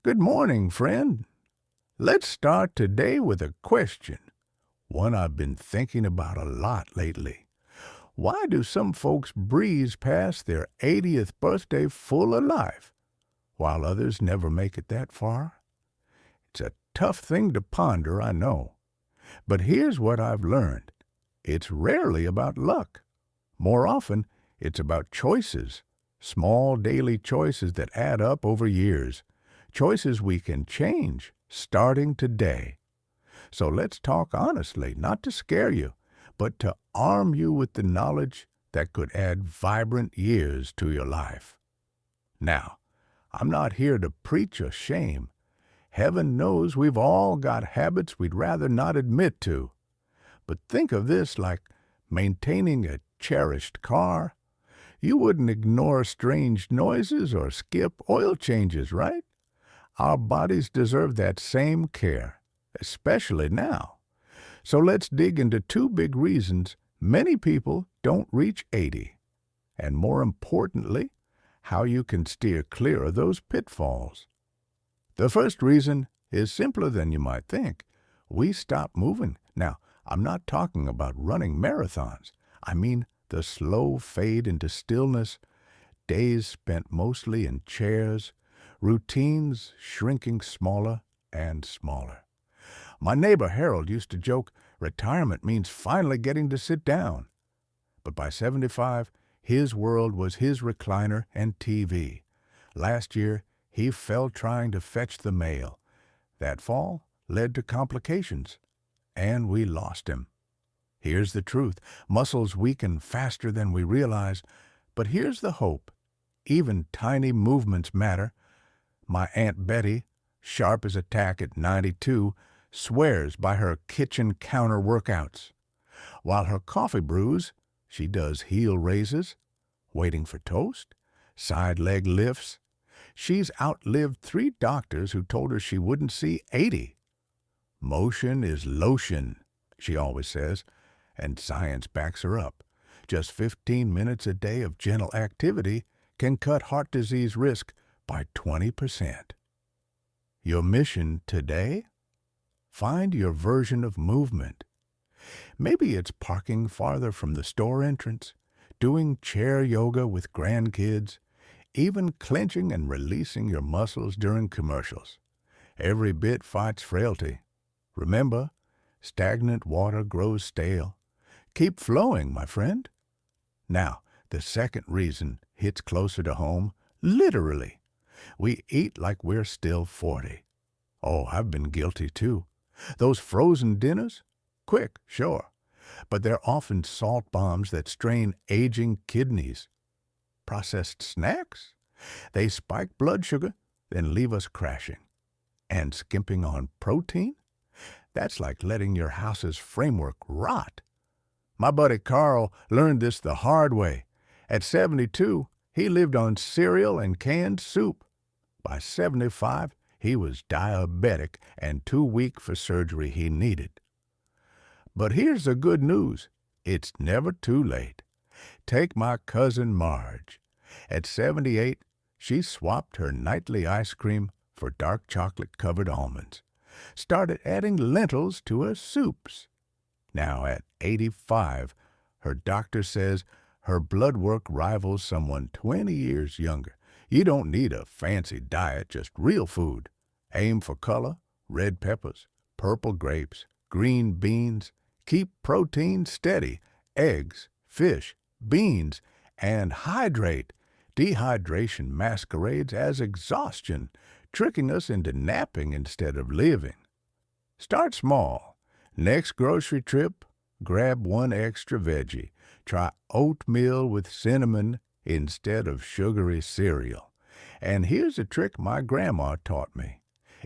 Good morning, friend. Let's start today with a question, one I've been thinking about a lot lately. Why do some folks breeze past their 80th birthday full of life, while others never make it that far? It's a tough thing to ponder, I know. But here's what I've learned. It's rarely about luck. More often, it's about choices, small daily choices that add up over years, choices we can change starting today. So let's talk honestly, not to scare you, but to arm you with the knowledge that could add vibrant years to your life. Now, I'm not here to preach a shame. Heaven knows we've all got habits we'd rather not admit to. But think of this like maintaining a cherished car. You wouldn't ignore strange noises or skip oil changes, right? Our bodies deserve that same care, especially now. So let's dig into two big reasons many people don't reach 80, and more importantly, how you can steer clear of those pitfalls. The first reason is simpler than you might think. We stop moving. Now, I'm not talking about running marathons. I mean the slow fade into stillness, days spent mostly in chairs, routines shrinking smaller and smaller. My neighbor Harold used to joke, retirement means finally getting to sit down. But by 75, his world was his recliner and TV. Last year, he fell trying to fetch the mail. That fall led to complications, and we lost him. Here's the truth. Muscles weaken faster than we realize, but here's the hope. Even tiny movements matter. My Aunt Betty, sharp as a tack at 92, swears by her kitchen counter workouts. While her coffee brews, she does heel raises, waiting for toast, side leg lifts. She's outlived 3 doctors who told her she wouldn't see 80. Motion is lotion, she always says, and science backs her up. Just 15 minutes a day of gentle activity can cut heart disease risk by 20%. Your mission today? Find your version of movement. Maybe it's parking farther from the store entrance, doing chair yoga with grandkids, even clenching and releasing your muscles during commercials. Every bit fights frailty. Remember, stagnant water grows stale. Keep flowing, my friend. Now, the second reason hits closer to home, literally. We eat like we're still 40. Oh, I've been guilty too. Those frozen dinners? Quick, sure. But they're often salt bombs that strain aging kidneys. Processed snacks? They spike blood sugar, then leave us crashing. And skimping on protein? That's like letting your house's framework rot. My buddy Carl learned this the hard way. At 72, he lived on cereal and canned soup. By 75, he was diabetic and too weak for surgery he needed. But here's the good news. It's never too late. Take my cousin Marge. At 78, she swapped her nightly ice cream for dark chocolate-covered almonds, started adding lentils to her soups. Now at 85, her doctor says her blood work rivals someone 20 years younger. You don't need a fancy diet, just real food. Aim for color, red peppers, purple grapes, green beans. Keep protein steady, eggs, fish, beans, and hydrate. Dehydration masquerades as exhaustion, tricking us into napping instead of living. Start small. Next grocery trip, grab 1 extra veggie. Try oatmeal with cinnamon instead of sugary cereal. And here's a trick my grandma taught me.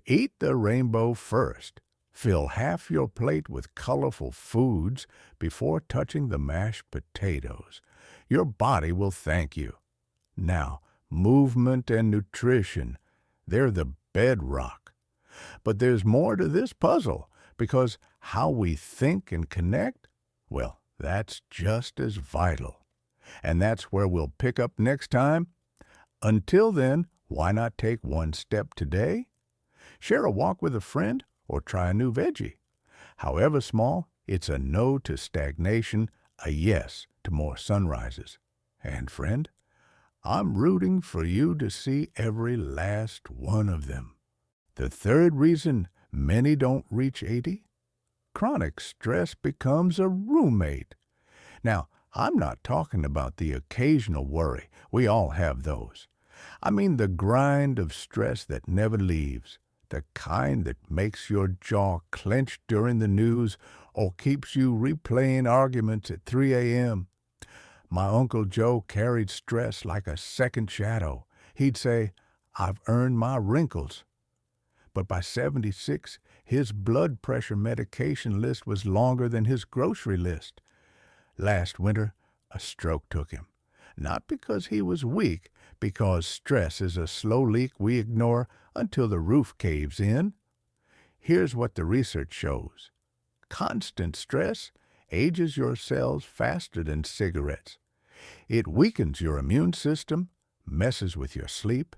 Eat the rainbow first. Fill half your plate with colorful foods before touching the mashed potatoes. Your body will thank you. Now, movement and nutrition, they're the bedrock. But there's more to this puzzle, because how we think and connect, well, that's just as vital. And that's where we'll pick up next time. Until then, why not take one step today Share a walk with a friend or try a new veggie. However small, it's a no to stagnation, a yes to more sunrises. And friend, I'm rooting for you to see every last one of them. The third reason many don't reach 80? Chronic stress becomes a roommate. Now, I'm not talking about the occasional worry. We all have those. I mean the grind of stress that never leaves, the kind that makes your jaw clench during the news or keeps you replaying arguments at 3 a.m. My Uncle Joe carried stress like a second shadow. He'd say, "I've earned my wrinkles." But by 76, his blood pressure medication list was longer than his grocery list. Last winter, a stroke took him. Not because he was weak, because stress is a slow leak we ignore until the roof caves in. Here's what the research shows. Constant stress ages your cells faster than cigarettes. It weakens your immune system, messes with your sleep,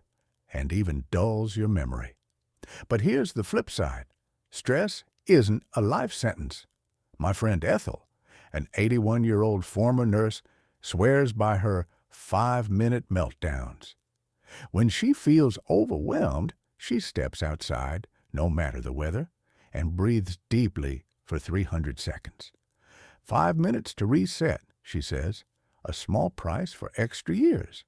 and even dulls your memory. But here's the flip side. Stress isn't a life sentence. My friend Ethel, an 81-year-old former nurse, swears by her 5-minute meltdowns. When she feels overwhelmed, she steps outside, no matter the weather, and breathes deeply for 300 seconds. 5 minutes to reset, she says, a small price for extra years.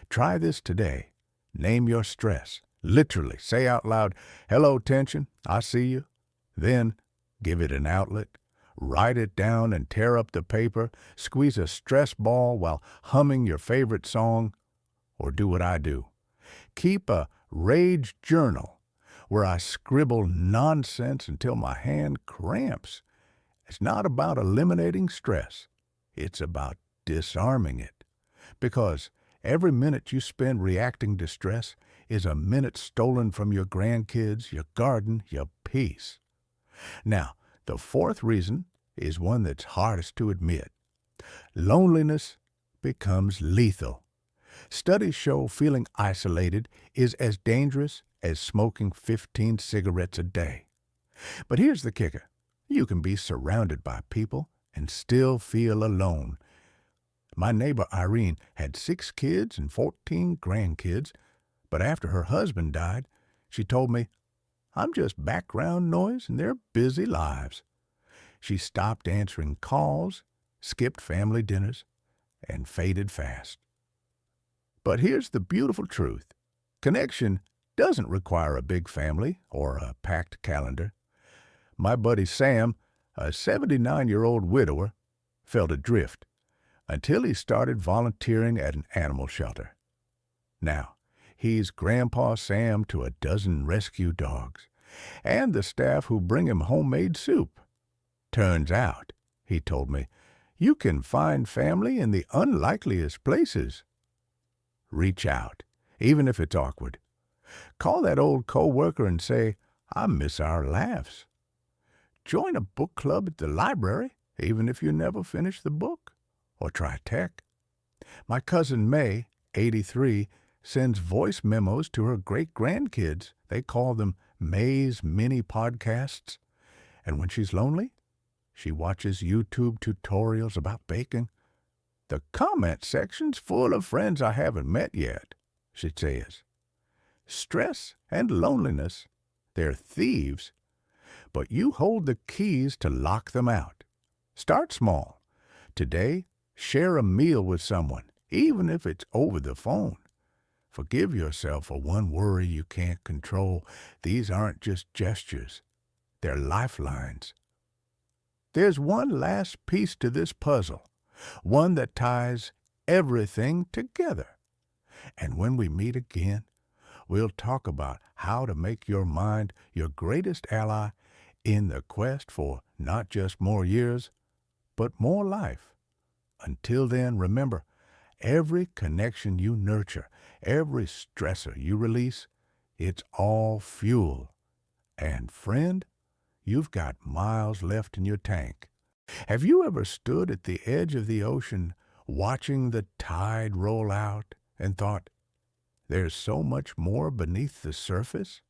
Try this today. Name your stress. Literally, say out loud, "Hello, tension, I see you." Then, give it an outlet. Write it down and tear up the paper. Squeeze a stress ball while humming your favorite song. Or do what I do. Keep a rage journal where I scribble nonsense until my hand cramps. It's not about eliminating stress. It's about disarming it. Because every minute you spend reacting to stress is a minute stolen from your grandkids, your garden, your peace. Now, the fourth reason is one that's hardest to admit. Loneliness becomes lethal. Studies show feeling isolated is as dangerous as smoking 15 cigarettes a day. But here's the kicker. You can be surrounded by people and still feel alone. My neighbor Irene had 6 kids and 14 grandkids, but after her husband died, she told me, "I'm just background noise in their busy lives." She stopped answering calls, skipped family dinners, and faded fast. But here's the beautiful truth. Connection doesn't require a big family or a packed calendar. My buddy Sam, a 79-year-old widower, felt adrift until he started volunteering at an animal shelter. Now, he's Grandpa Sam to a dozen rescue dogs, and the staff who bring him homemade soup. Turns out, he told me, you can find family in the unlikeliest places. Reach out, even if it's awkward. Call that old coworker and say, "I miss our laughs." Join a book club at the library, even if you never finish the book. Or try tech. My cousin May, 83, sends voice memos to her great-grandkids. They call them May's mini podcasts. And when she's lonely, she watches YouTube tutorials about baking. "The comment section's full of friends I haven't met yet," she says. Stress and loneliness, they're thieves. But you hold the keys to lock them out. Start small. Today, share a meal with someone, even if it's over the phone. Forgive yourself for one worry you can't control. These aren't just gestures. They're lifelines. There's one last piece to this puzzle, one that ties everything together. And when we meet again, we'll talk about how to make your mind your greatest ally in the quest for not just more years, but more life. Until then, remember, every connection you nurture, every stressor you release, it's all fuel. And friend, you've got miles left in your tank. Have you ever stood at the edge of the ocean watching the tide roll out and thought, there's so much more beneath the surface?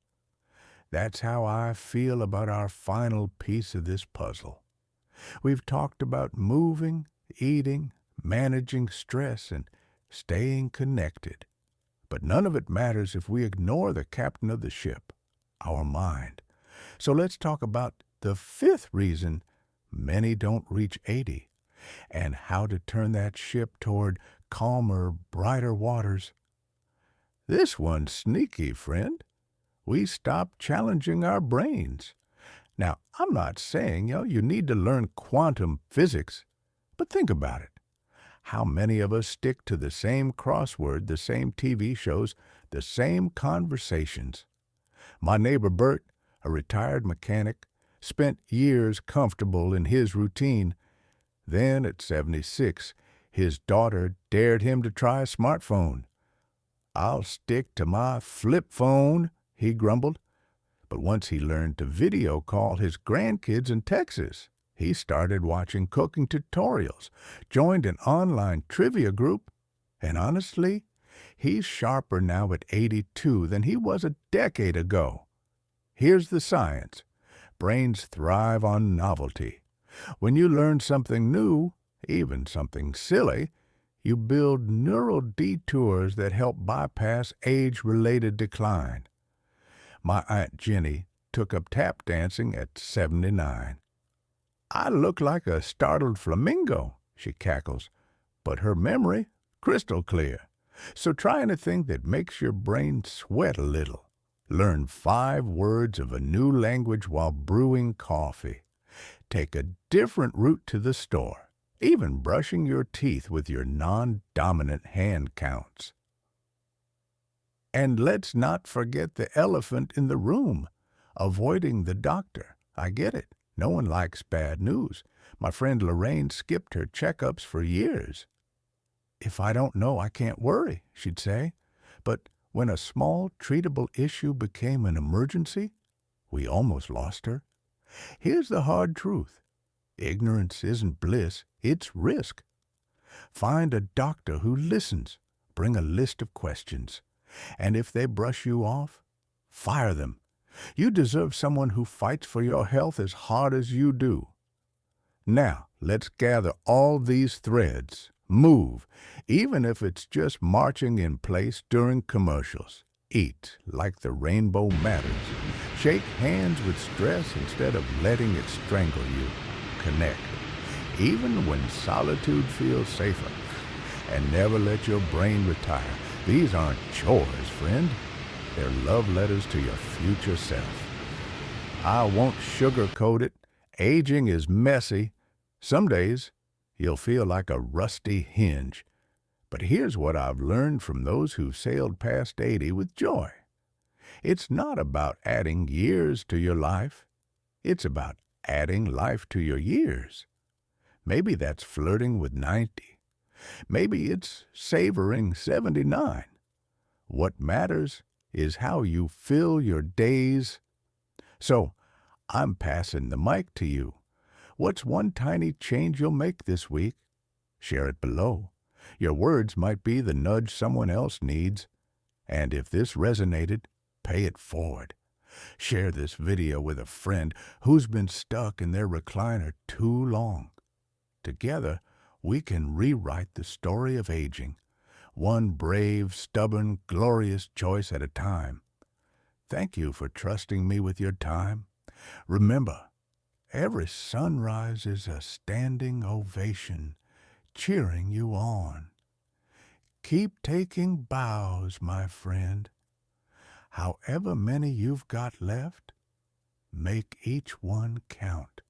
That's how I feel about our final piece of this puzzle. We've talked about moving, eating, managing stress, and staying connected. But none of it matters if we ignore the captain of the ship, our mind. So let's talk about the fifth reason many don't reach 80 and how to turn that ship toward calmer, brighter waters. This one's sneaky, friend. We stop challenging our brains. Now, I'm not saying, you need to learn quantum physics, but think about it. How many of us stick to the same crossword, the same TV shows, the same conversations? My neighbor Bert, a retired mechanic, spent years comfortable in his routine. Then, at 76, his daughter dared him to try a smartphone. "I'll stick to my flip phone," he grumbled. But once he learned to video call his grandkids in Texas, he started watching cooking tutorials, joined an online trivia group, and honestly, he's sharper now at 82 than he was a decade ago. Here's the science. Brains thrive on novelty. When you learn something new, even something silly, you build neural detours that help bypass age-related decline. My Aunt Jenny took up tap dancing at 79. "I look like a startled flamingo," she cackles, but her memory, crystal clear. So try anything that makes your brain sweat a little. Learn 5 words of a new language while brewing coffee. Take a different route to the store. Even brushing your teeth with your non-dominant hand counts. And let's not forget the elephant in the room, avoiding the doctor. I get it. No one likes bad news. My friend Lorraine skipped her checkups for years. "If I don't know, I can't worry," she'd say. But when a small, treatable issue became an emergency, we almost lost her. Here's the hard truth. Ignorance isn't bliss, it's risk. Find a doctor who listens. Bring a list of questions. And if they brush you off, fire them. You deserve someone who fights for your health as hard as you do. Now, let's gather all these threads. Move, even if it's just marching in place during commercials. Eat like the rainbow matters. Shake hands with stress instead of letting it strangle you. Connect, even when solitude feels safer. And never let your brain retire. These aren't chores, friend. They're love letters to your future self. I won't sugarcoat it. Aging is messy. Some days, you'll feel like a rusty hinge. But here's what I've learned from those who've sailed past 80 with joy. It's not about adding years to your life. It's about adding life to your years. Maybe that's flirting with 90. Maybe it's savoring 79. What matters is how you fill your days. So, I'm passing the mic to you. What's one tiny change you'll make this week? Share it below. Your words might be the nudge someone else needs. And if this resonated, pay it forward. Share this video with a friend who's been stuck in their recliner too long. Together, we can rewrite the story of aging, one brave, stubborn, glorious choice at a time. Thank you for trusting me with your time. Remember, every sunrise is a standing ovation, cheering you on. Keep taking bows, my friend. However many you've got left, make each one count.